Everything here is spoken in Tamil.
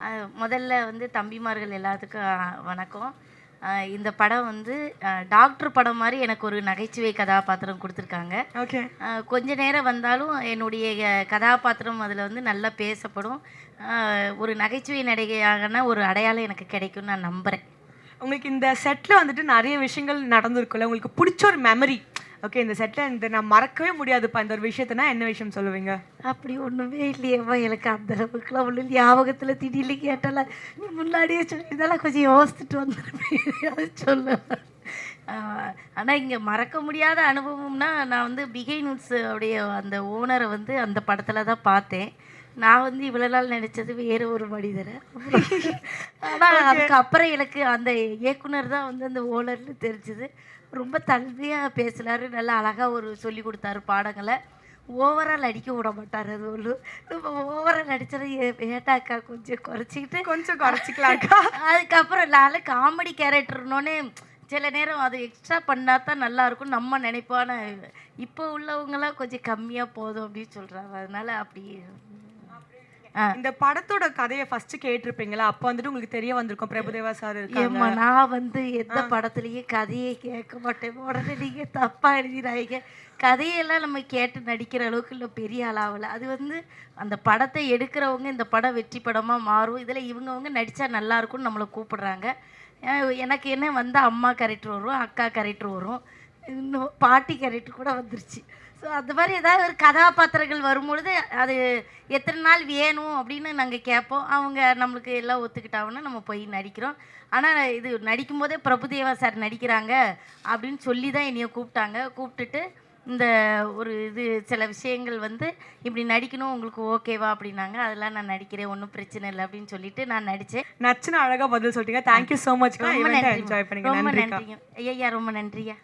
முதல்ல வந்து தம்பிமார்கள் எல்லாத்துக்கும் வணக்கம். இந்த படம் வந்து டாக்டர் படம் மாரி எனக்கு ஒரு நகைச்சுவை கதாபாத்திரம் குடுத்துருக்காங்க. ஓகே. கொஞ்ச நேரம் வந்தாலும் என்னுடைய கதாபாத்திரம் அதில வந்து நல்லா பேசப்படும். ஒரு நகைச்சுவை நடிகையான ஒரு அடையாளம் எனக்கு கிடைக்கும்னு நான் நம்புறேன். உங்களுக்கு இந்த செட்ல வந்துட்டு நெறைய விஷயங்கள் நடந்திருக்குல்ல. உங்களுக்கு புடிச்ச ஒரு மெமரி. ஓகே, இந்த செட்ல இந்த நான் மறக்கவே முடியாதுப்பா இந்த ஒரு விஷயத்தனா என்ன விஷயம் சொல்லுவீங்க? அப்படி ஒண்ணுமே இல்லையேம்மா. எனக்கு அந்த அளவுக்குலாம் ஒண்ணும் ஞாபகத்துல திடீர்னு கேட்டால, நீ முன்னாடியே சொல்லியிருந்தாலும் கொஞ்சம் யோசிச்சுட்டு வந்துருப்பேன். அது சொல்ல. ஆனா இங்க மறக்க முடியாத அனுபவம்னா, நான் வந்து பிகைன்ஸ் உடைய அந்த ஓனர வந்து அந்த படத்துல தான் பார்த்தேன். நான் வந்து இவ்வளோ நாள் நினைச்சது வேற ஒரு மனிதரை. ஆனா அதுக்கப்புறம் எனக்கு அந்த இயக்குனர் தான் வந்து அந்த ஓனர்னு தெரிஞ்சது. ரொம்ப தன்மையா பேசினாரு. நல்லா அழகா ஒரு சொல்லிக் கொடுத்தாரு பாடங்கள. ஓவரா நடிக்க விட மாட்டாரு. அது ஒண்ணு. நம்ம ஓவரா நடிச்சத ஏட்டாக்கா கொஞ்சம் குறைச்சிக்கிட்டு கொஞ்சம் குறைச்சிக்கலாம்க்கா. அதுக்கப்புறம் நான்லாம் காமெடி கேரக்டர்னோனே சில நேரம் அது எக்ஸ்ட்ரா பண்ணா தான் நல்லாயிருக்கும் நம்ம நினைப்போம். ஆனா இப்போ உள்ளவங்கலாம் கொஞ்சம் கம்மியா போதும் அப்படின்னு சொல்றாங்க. அதனால அப்படி இந்த படத்தோட கதைய ஃபர்ஸ்ட் கேட்டிருப்பீங்களா? அப்ப வந்துட்டு உங்களுக்கு தெரிய வந்திருக்கும் பிரபுதேவா சார் இருக்காங்க. ஏம்மா நான் வந்து எந்த படத்துலயும் கதையே கேட்க மாட்டேன். உடனே நீங்க தப்பா எழுதிடாதீங்க. கதையெல்லாம் நம்ம கேட்டு நடிக்கிற அளவுக்கு இல்லை பெரிய ஆளாகல. அது வந்து அந்த படத்தை எடுக்கிறவங்க இந்த படம் வெற்றி படமா மாறும். இதில் இவங்கவங்க நடித்தா நல்லாயிருக்கும்னு நம்மளை கூப்பிடுறாங்க. எனக்கு என்ன வந்தால் அம்மா கேரக்டர் வரும், அக்கா கேரக்டர் வரும், இன்னும் பாட்டி கேரக்டர் கூட வந்துருச்சு. ஸோ அந்த மாதிரி ஏதாவது ஒரு கதாபாத்திரங்கள் வரும்பொழுது அது எத்தனை நாள் வேணும் அப்படின்னு நாங்கள் கேட்போம். அவங்க நம்மளுக்கு எல்லாம் ஒத்துக்கிட்டாங்கன்னா நம்ம போய் நடிக்கிறோம். ஆனால் இது நடிக்கும்போதே பிரபுதேவா சார் நடிக்கிறாங்க அப்படின்னு சொல்லி தான் என்னைய கூப்பிட்டாங்க. கூப்பிட்டுட்டு இந்த ஒரு இது சில விஷயங்கள் வந்து இப்படி நடிக்கணும் உங்களுக்கு ஓகேவா அப்படின்னாங்க. அதெல்லாம் நான் நடிக்கிறேன், ஒன்றும் பிரச்சனை இல்லை அப்படின்னு சொல்லிட்டு நான் நடித்தேன். நச்சுன்னு அழகா பதில் சொல்லிட்டீங்க. Thank you so much. ரொம்ப நன்றி. என்ஜாய் பண்ணீங்க. ரொம்ப நன்றிக்கா. நன்றிங்க ஐயா. ரொம்ப நன்றியா.